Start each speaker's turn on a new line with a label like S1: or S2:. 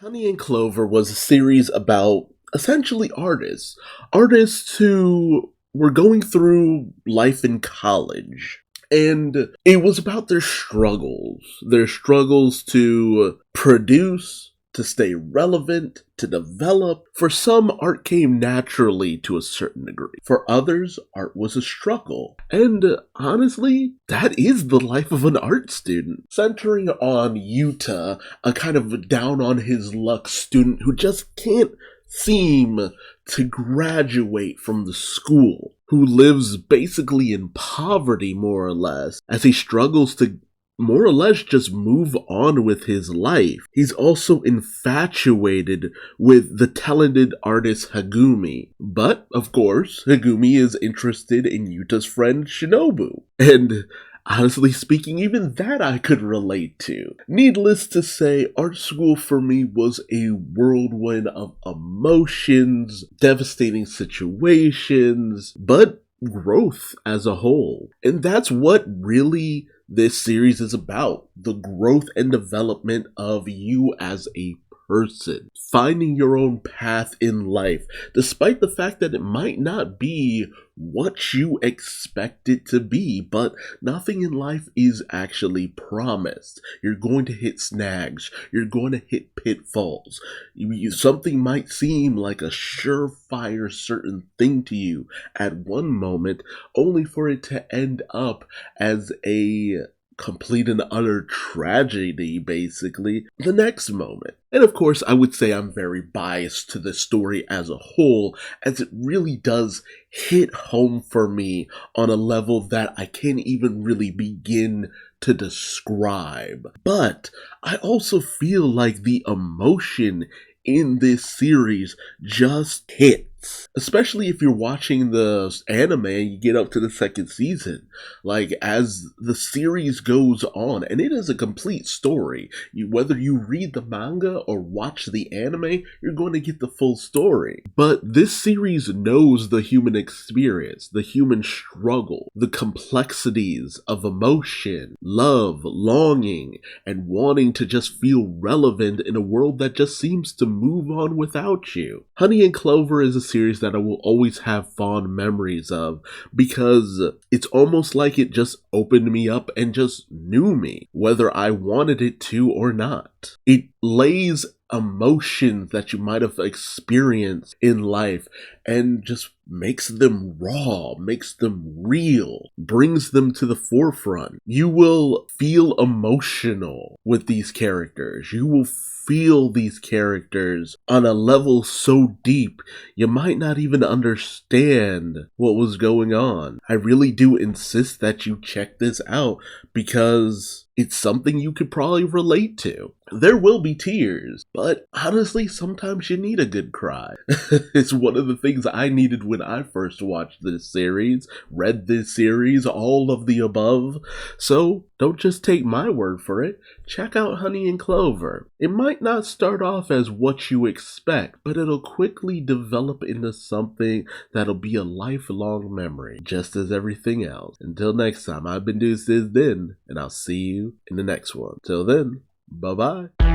S1: Honey and Clover was a series about essentially artists. Artists who were going through life in college. And it was about their struggles to produce, to stay relevant, to develop. For some, art came naturally to a certain degree. For others, art was a struggle. And honestly, that is the life of an art student. Centering on Yuta, a kind of down on his luck student who just can't seem to graduate from the school, who lives basically in poverty more or less, as he struggles to more or less just move on with his life. He's also infatuated with the talented artist Hagumi. But, of course, Hagumi is interested in Yuta's friend Shinobu. And honestly speaking, even that I could relate to. Needless to say, art school for me was a whirlwind of emotions, devastating situations, but growth as a whole. And that's what really this series is about. The growth and development of you as a person. Finding your own path in life, despite the fact that it might not be what you expect it to be, but nothing in life is actually promised. You're going to hit snags. You're going to hit pitfalls. Something might seem like a surefire certain thing to you at one moment, only for it to end up as a complete and utter tragedy, basically, the next moment. And of course, I would say I'm very biased to the story as a whole, as it really does hit home for me on a level that I can't even really begin to describe. But I also feel like the emotion in this series just hits. Especially if you're watching the anime and you get up to the second season. Like, as the series goes on, and it is a complete story. Whether you read the manga or watch the anime, you're going to get the full story. But this series knows the human experience, the human struggle, the complexities of emotion, love, longing, and wanting to just feel relevant in a world that just seems to move on without you. Honey and Clover is a series that I will always have fond memories of, because it's almost like it just opened me up and just knew me, whether I wanted it to or not. It lays emotions that you might have experienced in life and just makes them raw, makes them real, brings them to the forefront. You will feel emotional with these characters. You will feel these characters on a level so deep you might not even understand what was going on. I really do insist that you check this out because it's something you could probably relate to. There will be tears, but honestly, sometimes you need a good cry. It's one of the things I needed when I first watched this series, read this series, all of the above. So don't just take my word for it. Check out Honey and Clover. It might not start off as what you expect, but it'll quickly develop into something that'll be a lifelong memory, just as everything else. Until next time, I've been Duuz-Diz-Din, and I'll see you in the next one. Till then, bye-bye.